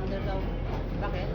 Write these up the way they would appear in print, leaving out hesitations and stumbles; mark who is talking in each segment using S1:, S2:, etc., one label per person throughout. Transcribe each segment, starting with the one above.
S1: Founder daw. Bakit?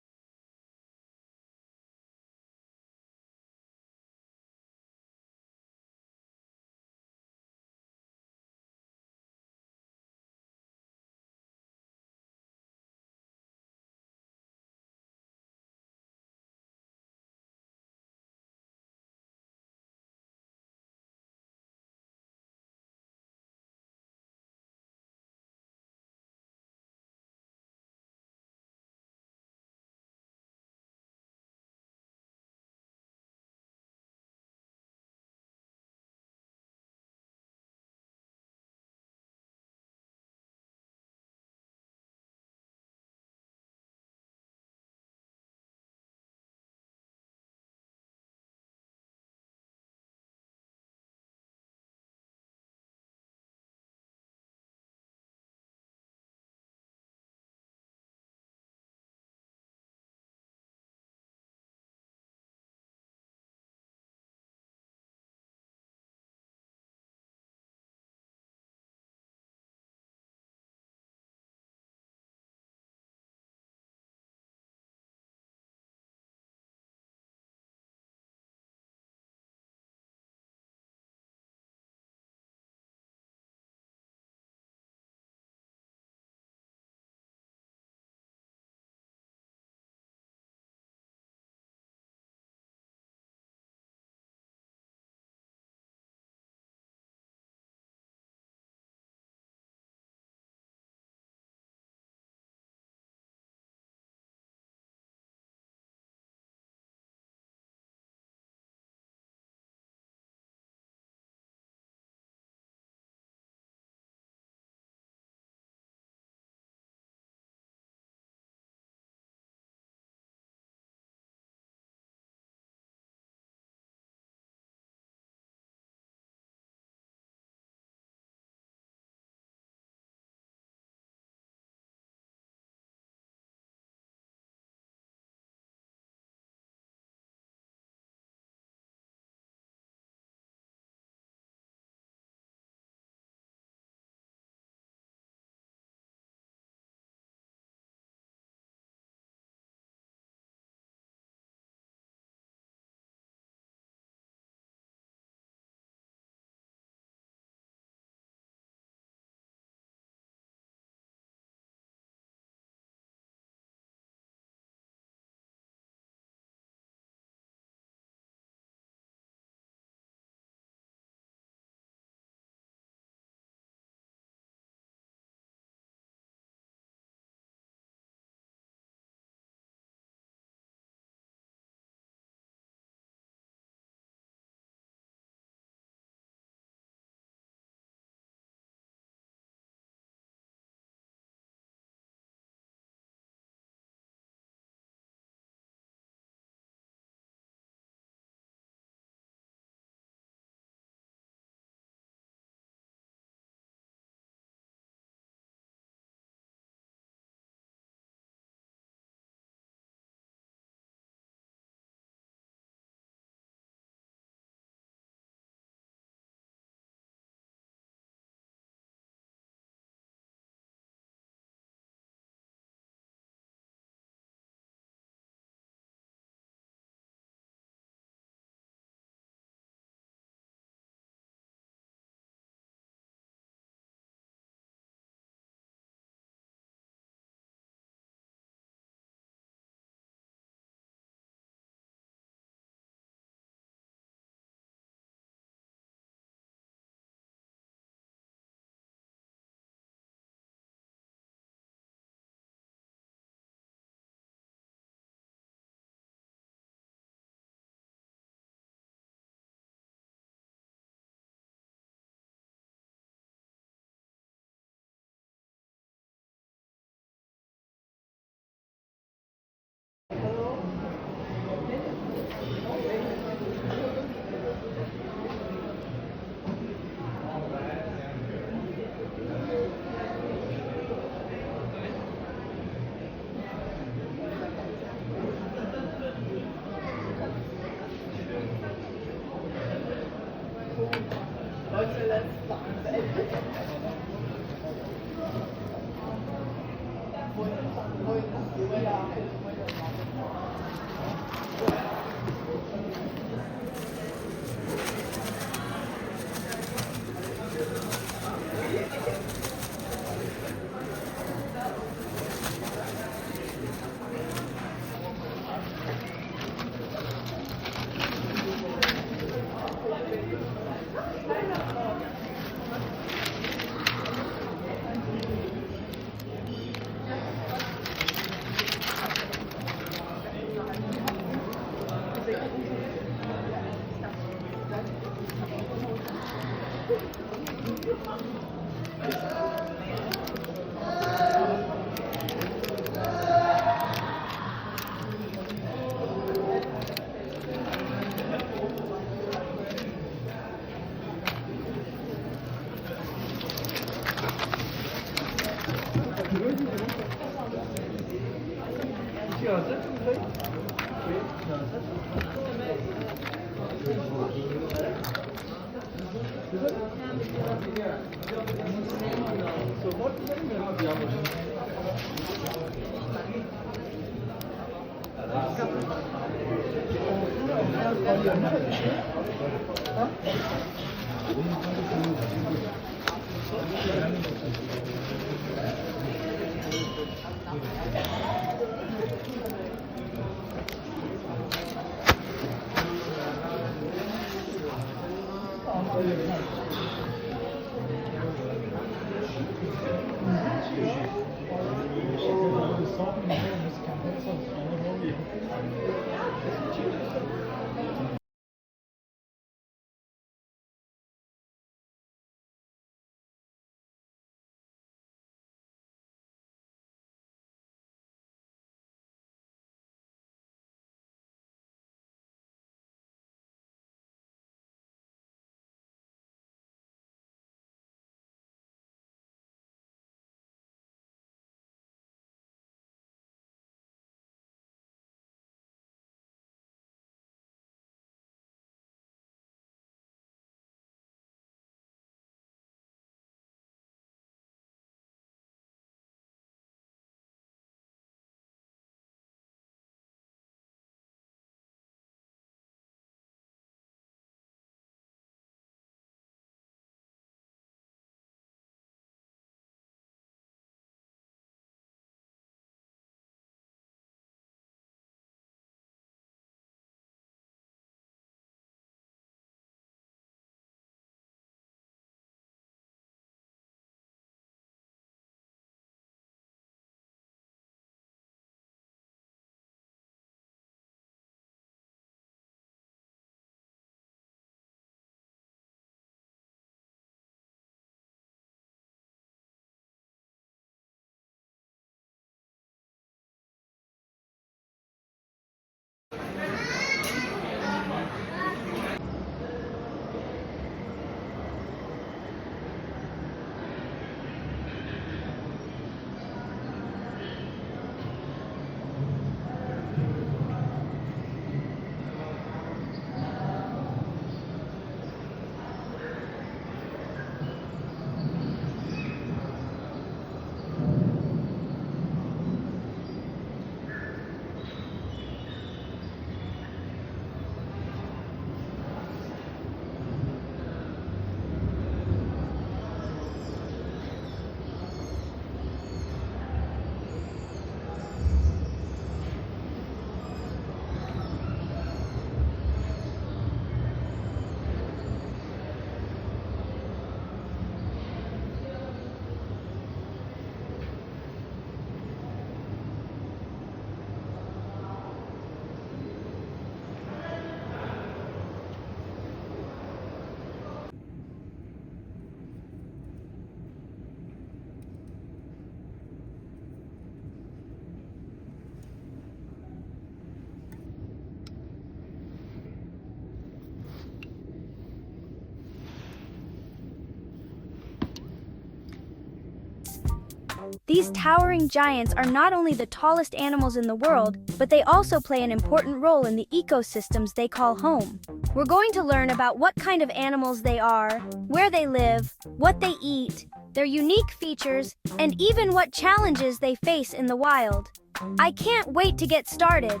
S2: These towering giants are not only the tallest animals in the world, but they also play an important role in the ecosystems they call home. We're going to learn about what kind of animals they are, where they live, what they eat, their unique features, and even what challenges they face in the wild. I can't wait to get started!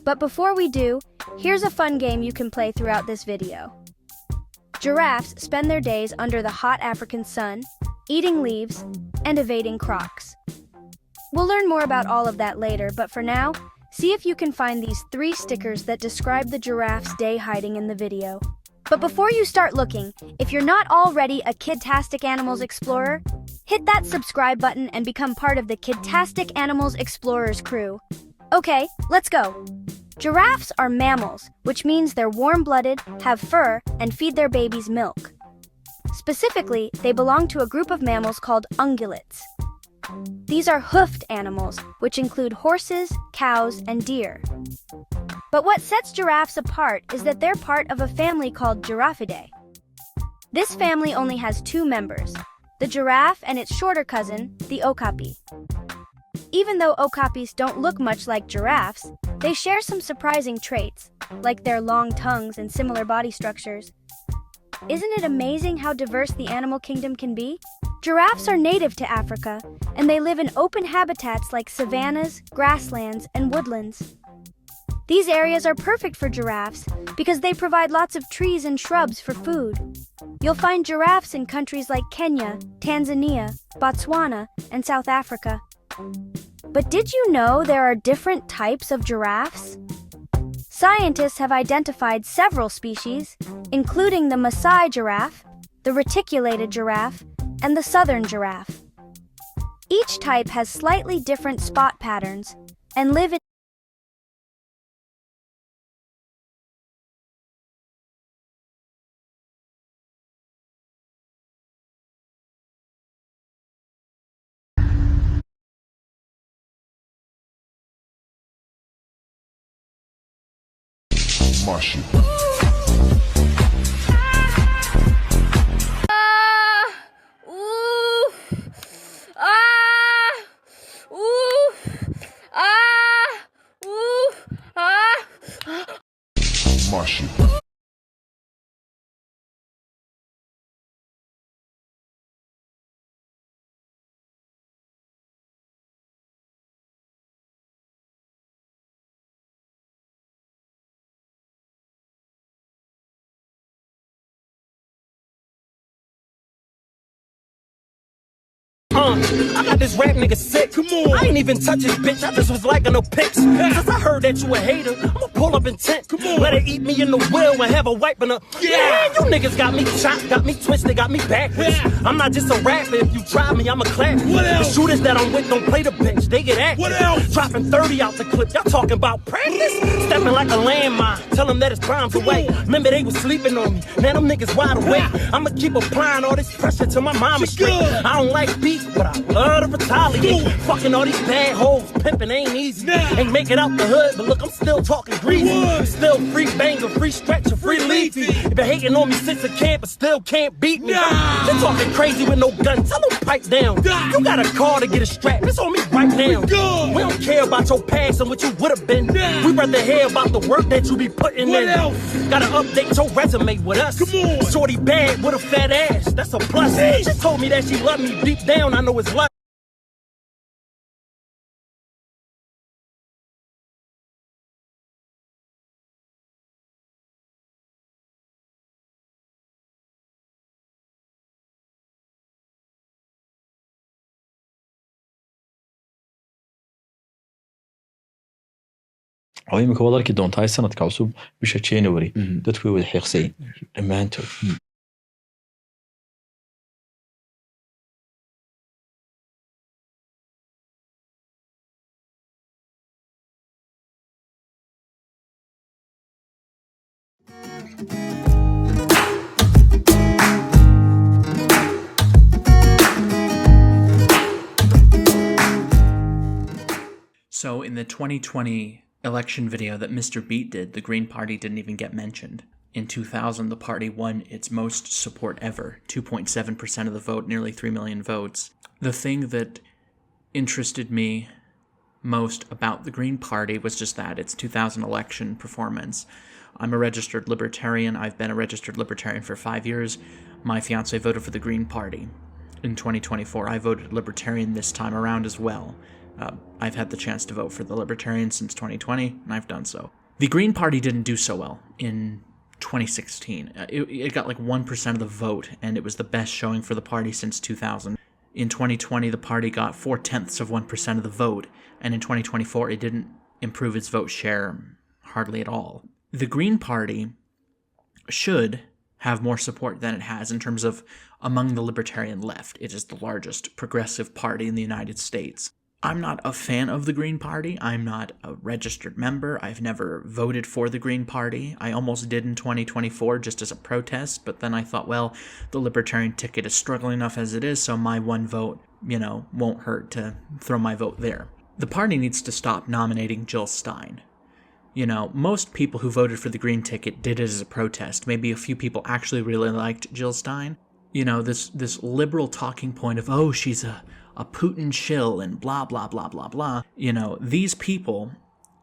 S2: But before we do, here's a fun game you can play throughout this video. Giraffes spend their days under the hot African sun, eating leaves, and evading crocs. We'll learn more about all of that later, but for now, see if you can find these 3 stickers that describe the giraffe's day hiding in the video. But before you start looking, if you're not already a Kidtastic Animals Explorer, hit that subscribe button and become part of the Kidtastic Animals Explorers crew. Okay, let's go! Giraffes are mammals, which means they're warm-blooded, have fur, and feed their babies milk. Specifically, they belong to a group of mammals called ungulates. These are hoofed animals, which include horses, cows, and deer. But what sets giraffes apart is that they're part of a family called Giraffidae. This family only has 2 members, the giraffe and its shorter cousin, the okapi. Even though okapis don't look much like giraffes, they share some surprising traits, like their long tongues and similar body structures. Isn't it amazing how diverse the animal kingdom can be? Giraffes are native to Africa, and they live in open habitats like savannas, grasslands, and woodlands. These areas are perfect for giraffes because they provide lots of trees and shrubs for food. You'll find giraffes in countries like Kenya, Tanzania, Botswana, and South Africa. But did you know there are different types of giraffes? Scientists have identified several species, including the Maasai giraffe, the reticulated giraffe, and the southern giraffe. Each type has slightly different spot patterns and live in
S3: Mashi. Mashi.
S4: I got this rap nigga sick. Come on. I ain't even touch his bitch. I just was liking no pics. Since I heard that you a hater, I'ma pull up intent. Come on. Let her eat me in the will and have a wipe in her. Yeah, you niggas got me chopped, got me twisted, got me backwards. Yeah. I'm not just a rapper. If you try me, I'ma clap. What else? The shooters that I'm with don't play the bitch. They get active. What else? Dropping 30 out the clip. Y'all talking about practice? Stepping like a landmine. Tell them that it's crimes away. Remember they was sleeping on me. Now them niggas wide awake. I'ma keep applying all this pressure till my mama straight. I don't like beef, but I love to retaliate. Fucking all these bad hoes, pimping ain't easy. Ain't make it out the hood, but look, I'm still talking greasy. Still free banger, free stretcher, free leafy. You been hating on me since a camp, but still can't beat me. They talking crazy with no gun, tell them pipe down. You got a car to get a strap, it's on me right now. We don't care about your past and what you would've been. We rather hear about the work that you be putting in. Gotta update your resume with us. Shorty bad with a fat ass, that's a plus. She told me that she loved me deep down, I know it's love.
S5: oo imika wad arki doontaa sanadka cusub bisha January dadku way wada xiiqsay dhammaantood.
S6: So in the 2020 election video that Mr. Beat did, the Green Party didn't even get mentioned. In 2000, the party won its most support ever, 2.7% of the vote, nearly 3 million votes. The thing that interested me most about the Green Party was just that, its 2000 election performance. I'm a registered libertarian. I've been a registered libertarian for 5 years. My fiance voted for the Green Party in 2024. I voted libertarian this time around as well. I've had the chance to vote for the Libertarians since 2020, and I've done so. The Green Party didn't do so well in 2016. It got like 1% of the vote, and it was the best showing for the party since 2000. In 2020, the party got 0.4% of the vote, and in 2024, it didn't improve its vote share hardly at all. The Green Party should have more support than it has in terms of among the libertarian left. It is the largest progressive party in the United States. I'm not a fan of the Green Party. I'm not a registered member. I've never voted for the Green Party. I almost did in 2024 just as a protest, but then I thought, well, the libertarian ticket is struggling enough as it is, so my one vote, won't hurt to throw my vote there. The party needs to stop nominating Jill Stein. Most people who voted for the Green ticket did it as a protest. Maybe a few people actually really liked Jill Stein. This liberal talking point of, oh, she's a Putin shill and blah, blah, blah, blah, blah. These people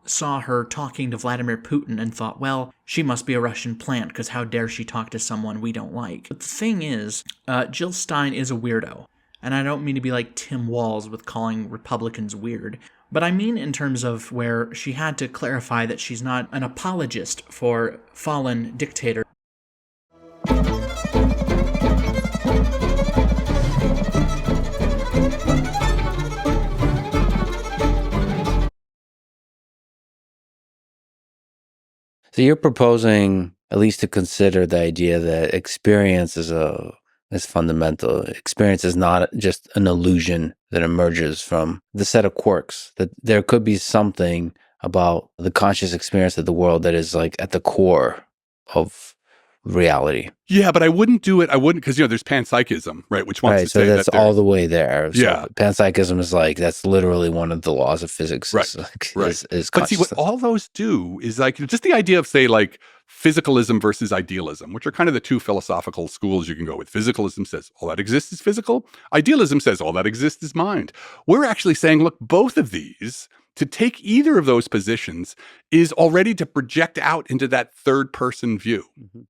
S6: saw her talking to Vladimir Putin and thought, well, she must be a Russian plant because how dare she talk to someone we don't like. But the thing is, Jill Stein is a weirdo. And I don't mean to be like Tim Walz with calling Republicans weird, but I mean in terms of where she had to clarify that she's not an apologist for fallen dictator.
S3: So you're proposing at least to consider the idea that experience is fundamental. Experience is not just an illusion that emerges from the set of quirks. That there could be something about the conscious experience of the world that is like at the core of reality.
S7: Yeah, but I wouldn't do it. I wouldn't, because there's panpsychism, right? Which wants to
S3: so
S7: say
S3: that's
S7: that
S3: all the way there. So
S7: yeah,
S3: panpsychism is like that's literally one of the laws of physics.
S7: Right,
S3: Is
S7: but see, what all those do is like just the idea of say like physicalism versus idealism, which are kind of the two philosophical schools you can go with. Physicalism says all that exists is physical. Idealism says all that exists is mind. We're actually saying, look, both of these. To take either of those positions is already to project out into that third person view,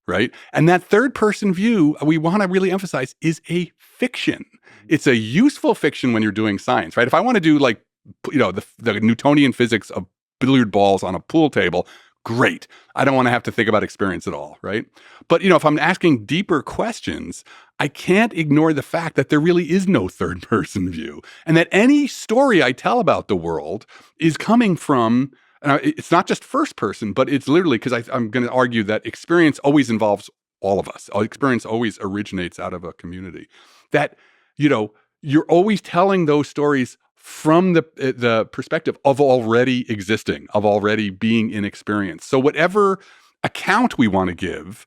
S7: right? And that third person view, we want to really emphasize, is a fiction. It's a useful fiction when you're doing science, right? If I want to do like, the Newtonian physics of billiard balls on a pool table, great. I don't want to have to think about experience at all, right? But, if I'm asking deeper questions, I can't ignore the fact that there really is no third person view and that any story I tell about the world is coming from, it's not just first person, but it's literally, because I'm going to argue that experience always involves all of us. Experience always originates out of a community. That, you're always telling those stories from the perspective of already existing, of already being in experience. So whatever account we want to give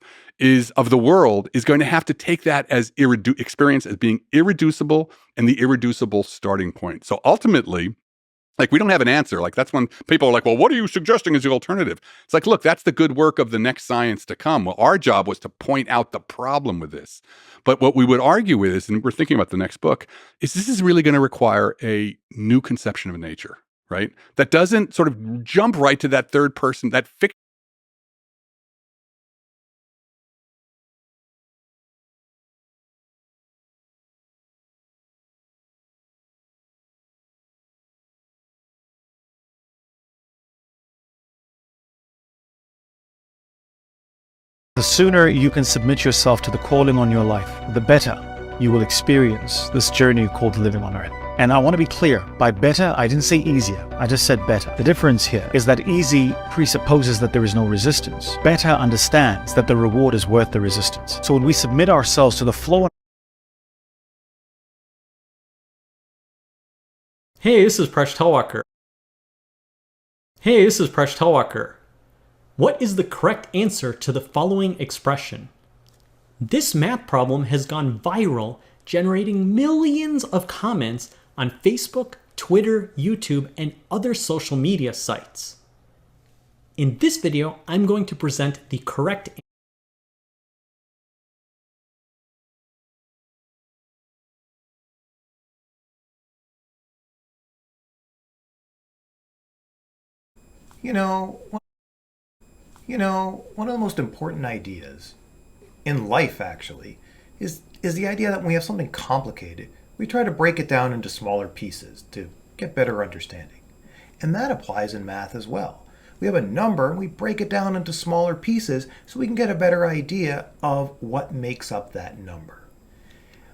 S7: of the world is going to have to take that as experience as being irreducible and the irreducible starting point. So ultimately, like we don't have an answer. Like that's when people are like, well, what are you suggesting as the alternative? It's like, look, that's the good work of the next science to come. Well, our job was to point out the problem with this. But what we would argue with is, and we're thinking about the next book, is this is really going to require a new conception of nature, right? That doesn't sort of jump right to that third person, that fiction.
S8: The sooner you can submit yourself to the calling on your life, the better you will experience this journey called living on earth. And I want to be clear, by better, I didn't say easier, I just said better. The difference here is that easy presupposes that there is no resistance. Better understands that the reward is worth the resistance. So when we submit ourselves to the flow.
S9: Hey, this is Presh Talwalkar. What is the correct answer to the following expression? This math problem has gone viral, generating millions of comments on Facebook, Twitter, YouTube, and other social media sites. In this video, I'm going to present the correct answer.
S10: You know, one of the most important ideas in life, actually, is the idea that when we have something complicated, we try to break it down into smaller pieces to get better understanding. And that applies in math as well. We have a number and we break it down into smaller pieces so we can get a better idea of what makes up that number.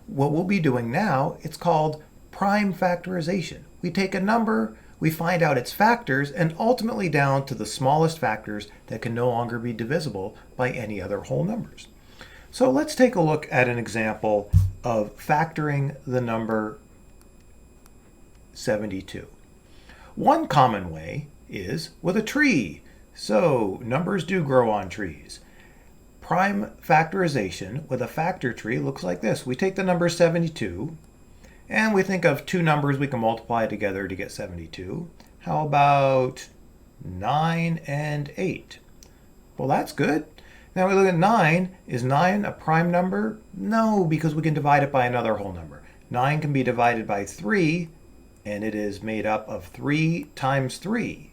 S10: What we'll be doing now, it's called prime factorization. We take a number, we find out its factors, and ultimately down to the smallest factors that can no longer be divisible by any other whole numbers. So let's take a look at an example of factoring the number 72. One common way is with a tree. So numbers do grow on trees. Prime factorization with a factor tree looks like this. We take the number 72 and we think of two numbers we can multiply together to get 72. How about 9 and 8? Well, that's good. Now we look at 9. Is 9 a prime number? No, because we can divide it by another whole number. 9 can be divided by 3, and it is made up of 3 times 3.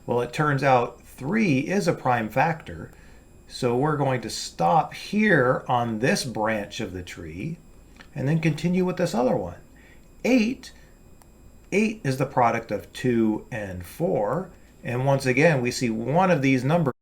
S10: Well, it turns out 3 is a prime factor, so we're going to stop here on this branch of the tree and then continue with this other one. 8 is the product of 2 and 4, and once again we see one of these numbers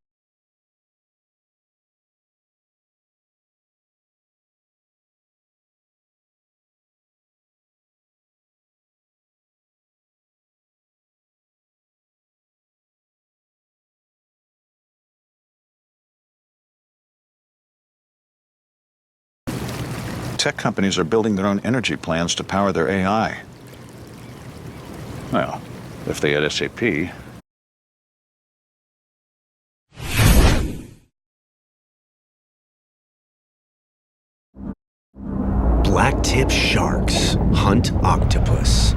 S11: Tech companies are building their own energy plans to power their AI. Well, if they had SAP.
S12: Black-tip sharks hunt octopus.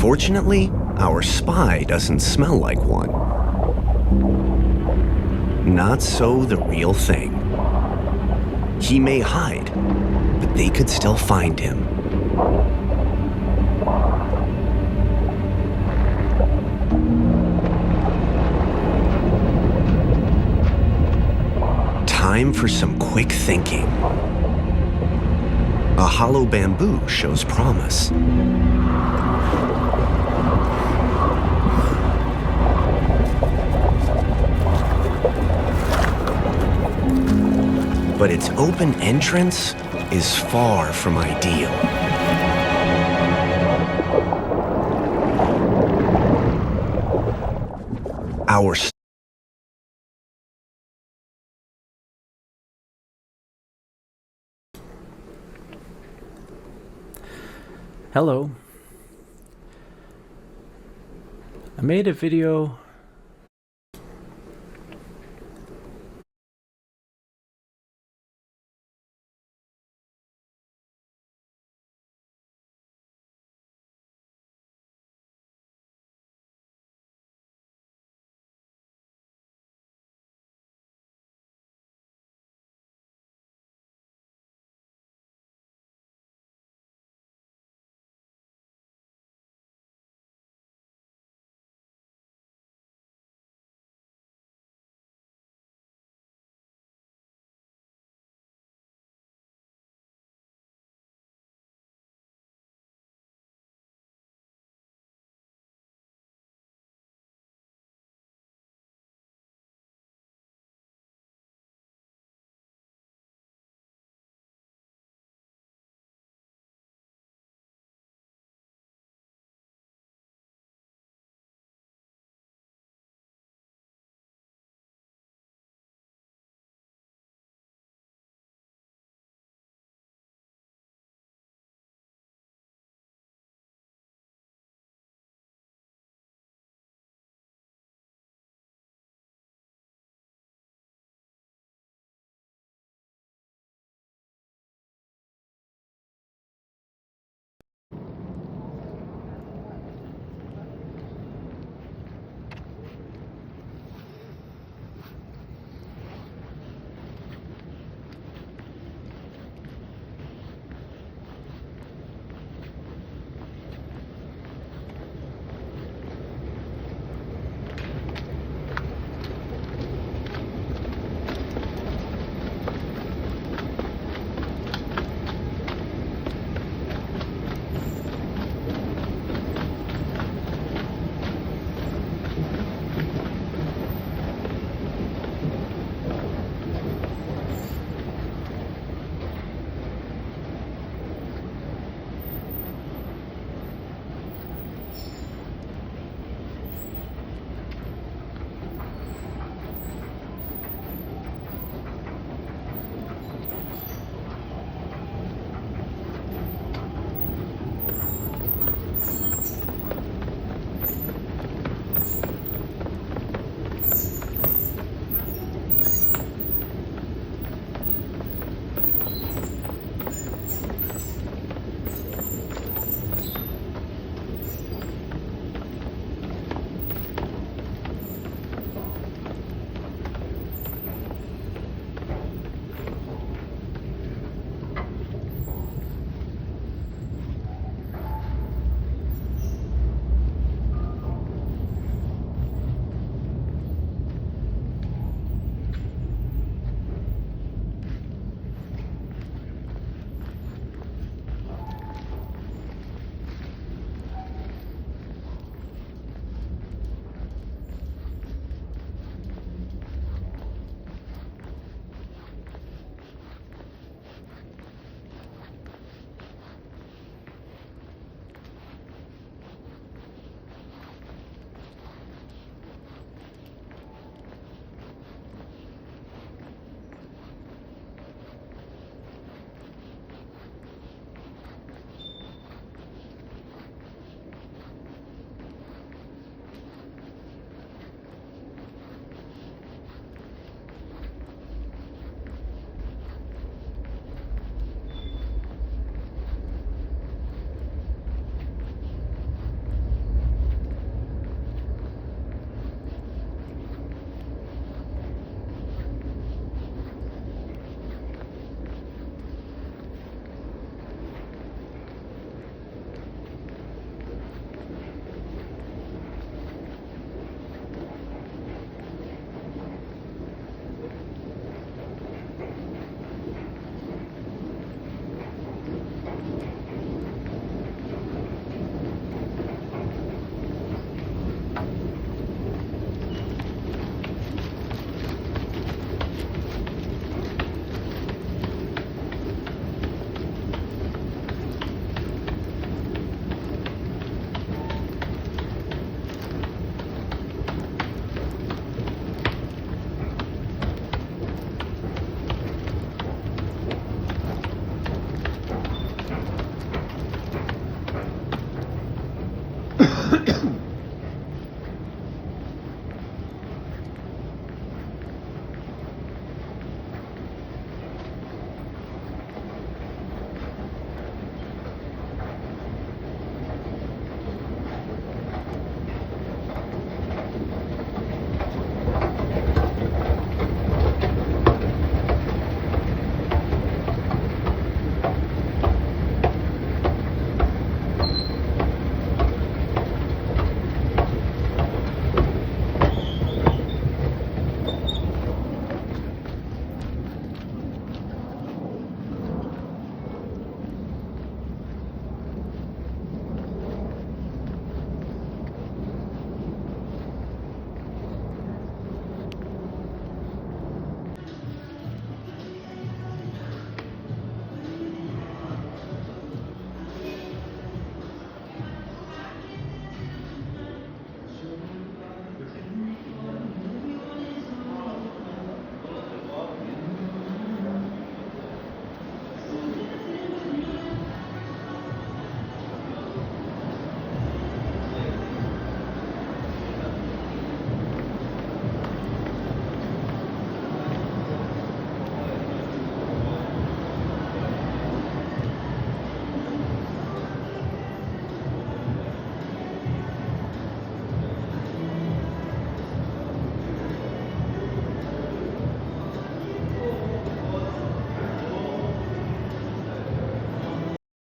S12: Fortunately, our spy doesn't smell like one. Not so the real thing. He may hide, but they could still find him. Time for some quick thinking. A hollow bamboo shows promise. But its open entrance is far from ideal.
S13: Hello. I made a video